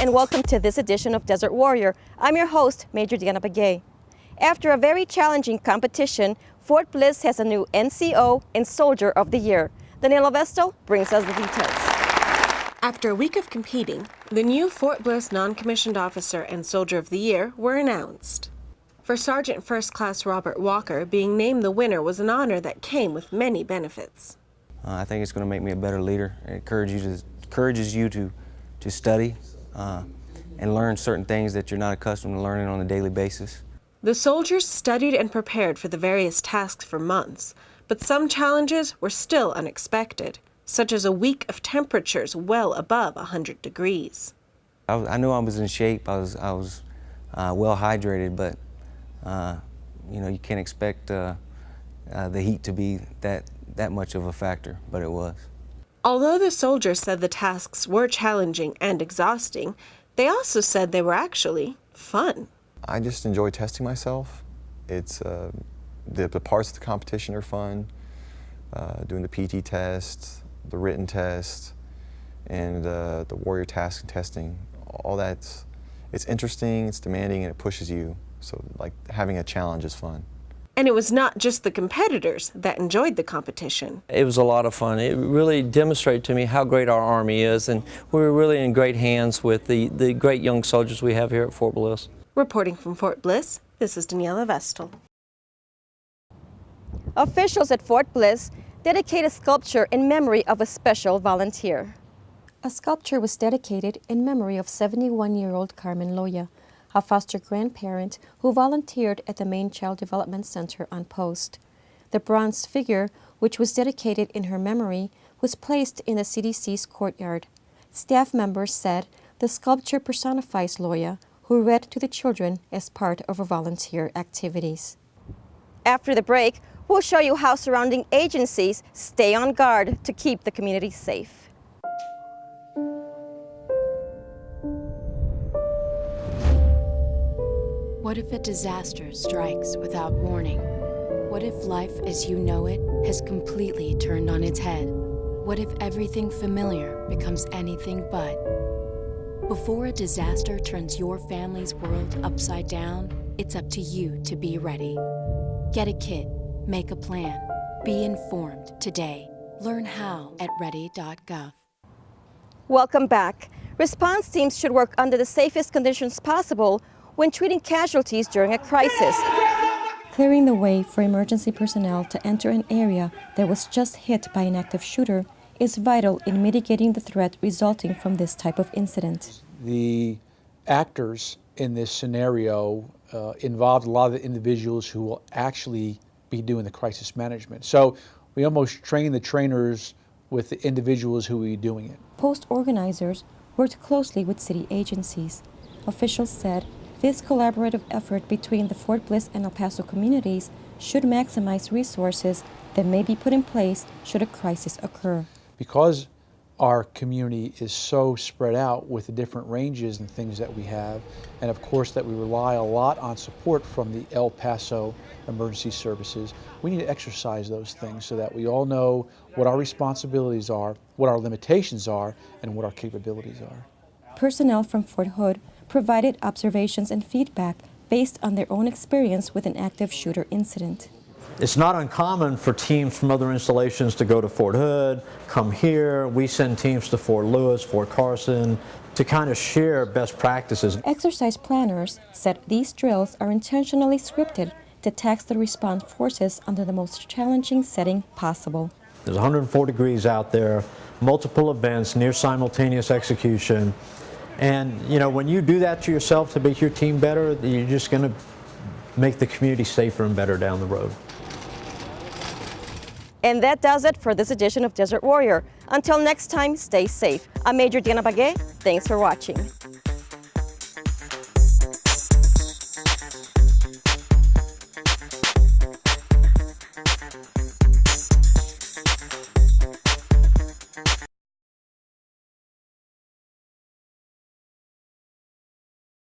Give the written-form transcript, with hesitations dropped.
and welcome to this edition of Desert Warrior. I'm your host, Major Diana Bagay. After a very challenging competition, Fort Bliss has a new NCO and Soldier of the Year. Daniela Vestal brings us the details. After a week of competing, the new Fort Bliss Non-Commissioned Officer and Soldier of the Year were announced. For Sergeant First Class Robert Walker, being named the winner was an honor that came with many benefits. I think it's going to make me a better leader. It encourages you to study and learn certain things that you're not accustomed to learning on a daily basis. The soldiers studied and prepared for the various tasks for months, but some challenges were still unexpected, such as a week of temperatures well above 100 degrees. I knew I was in shape. I was well hydrated, but you can't expect the heat to be that much of a factor, but it was. Although the soldiers said the tasks were challenging and exhausting, they also said they were actually fun. I just enjoy testing myself. It's the parts of the competition are fun. Doing the PT test, the written test, and the warrior task and testing. All that's, it's interesting, it's demanding, and it pushes you. So like having a challenge is fun. And it was not just the competitors that enjoyed the competition. It was a lot of fun. It really demonstrated to me how great our Army is, and we were really in great hands with the great young soldiers we have here at Fort Bliss. Reporting from Fort Bliss, this is Daniela Vestal. Officials at Fort Bliss dedicate a sculpture in memory of a special volunteer. A sculpture was dedicated in memory of 71-year-old Carmen Loya, a foster grandparent who volunteered at the Maine Child Development Center on post. The bronze figure, which was dedicated in her memory, was placed in the CDC's courtyard. Staff members said the sculpture personifies Loya, who read to the children as part of her volunteer activities. After the break, we'll show you how surrounding agencies stay on guard to keep the community safe. What if a disaster strikes without warning? What if life as you know it has completely turned on its head? What if everything familiar becomes anything but? Before a disaster turns your family's world upside down, it's up to you to be ready. Get a kit, make a plan, be informed today. Learn how at ready.gov. Welcome back. Response teams should work under the safest conditions possible when treating casualties during a crisis. Clearing the way for emergency personnel to enter an area that was just hit by an active shooter is vital in mitigating the threat resulting from this type of incident. The actors in this scenario involved a lot of the individuals who will actually be doing the crisis management. So we almost train the trainers with the individuals who will be doing it. Post organizers worked closely with city agencies. Officials said this collaborative effort between the Fort Bliss and El Paso communities should maximize resources that may be put in place should a crisis occur. Because our community is so spread out with the different ranges and things that we have, and of course that we rely a lot on support from the El Paso Emergency Services, we need to exercise those things so that we all know what our responsibilities are, what our limitations are, and what our capabilities are. Personnel from Fort Hood provided observations and feedback based on their own experience with an active shooter incident. It's not uncommon for teams from other installations to go to Fort Hood, come here. We send teams to Fort Lewis, Fort Carson, to kind of share best practices. Exercise planners said these drills are intentionally scripted to tax the response forces under the most challenging setting possible. There's 104 degrees out there, multiple events, near simultaneous execution. And when you do that to yourself to make your team better, you're just going to make the community safer and better down the road. And that does it for this edition of Desert Warrior. Until next time, stay safe. I'm Major Diana Bagay. Thanks for watching.